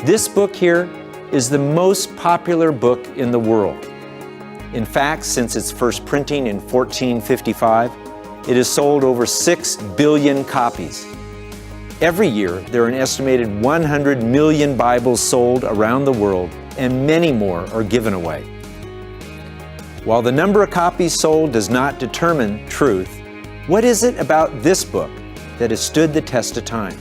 This book here is the most popular book in the world. In fact, since its first printing in 1455, it has sold over 6 billion copies. Every year, there are an estimated 100 million Bibles sold around the world, and many more are given away. While the number of copies sold does not determine truth, what is it about this book that has stood the test of time?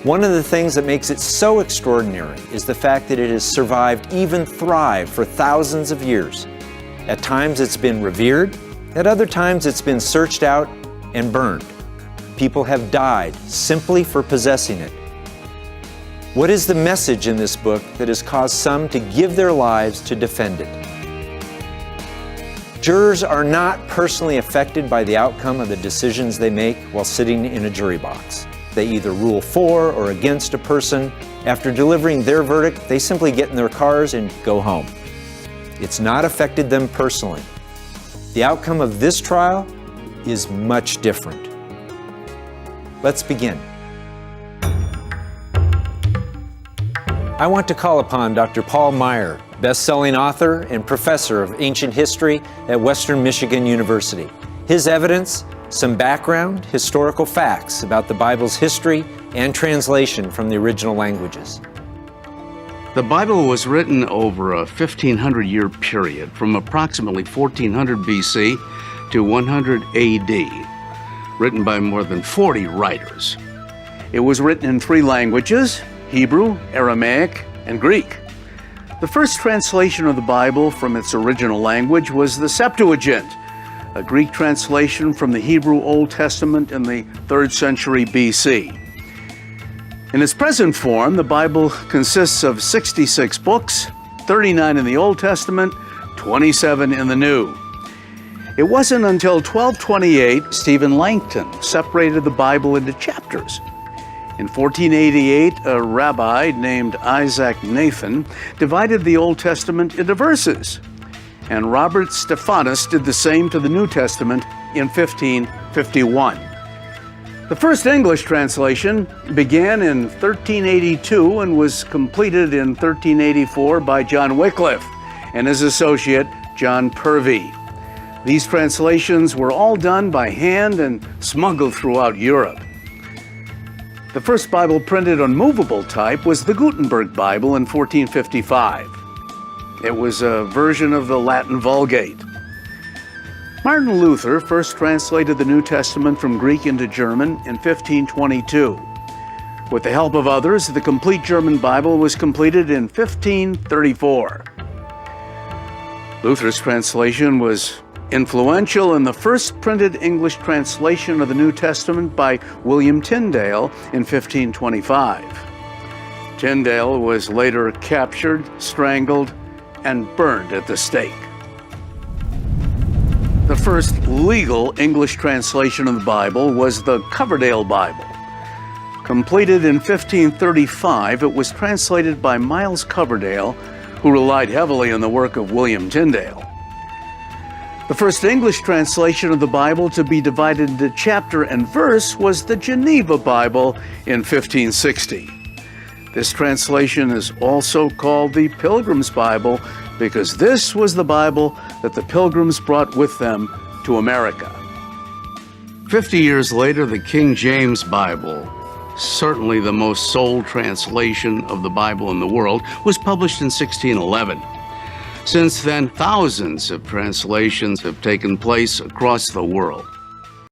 One of the things that makes it so extraordinary is the fact that it has survived, even thrived, for thousands of years. At times it's been revered, at other times it's been searched out and burned. People have died simply for possessing it. What is the message in this book that has caused some to give their lives to defend it? Jurors are not personally affected by the outcome of the decisions they make while sitting in a jury box. They either rule for or against a person. After delivering their verdict, they simply get in their cars and go home. It's not affected them personally. The outcome of this trial is much different. Let's begin. I want to call upon Dr. Paul Maier, best-selling author and professor of ancient history at Western Michigan University. His evidence, some background, historical facts about the Bible's history and translation from the original languages. The Bible was written over a 1,500-year period from approximately 1400 BC to 100 AD. Written by more than 40 writers. It was written in 3 languages, Hebrew, Aramaic, and Greek. The first translation of the Bible from its original language was the Septuagint, a Greek translation from the Hebrew Old Testament in the 3rd century BC. In its present form, the Bible consists of 66 books, 39 in the Old Testament, 27 in the New. It wasn't until 1228 Stephen Langton separated the Bible into chapters. In 1488, a rabbi named Isaac Nathan divided the Old Testament into verses. And Robert Stephanus did the same to the New Testament in 1551. The first English translation began in 1382 and was completed in 1384 by John Wycliffe and his associate John Purvey. These translations were all done by hand and smuggled throughout Europe. The first Bible printed on movable type was the Gutenberg Bible in 1455. It was a version of the Latin Vulgate. Martin Luther first translated the New Testament from Greek into German in 1522. With the help of others, the complete German Bible was completed in 1534. Luther's translation was influential in the first printed English translation of the New Testament by William Tyndale in 1525. Tyndale was later captured, strangled, and burned at the stake. The first legal English translation of the Bible was the Coverdale Bible. Completed in 1535, it was translated by Miles Coverdale, who relied heavily on the work of William Tyndale. The first English translation of the Bible to be divided into chapter and verse was the Geneva Bible in 1560. This translation is also called the Pilgrim's Bible because this was the Bible that the Pilgrims brought with them to America. 50 years later, the King James Bible, certainly the most sold translation of the Bible in the world, was published in 1611. Since then, thousands of translations have taken place across the world.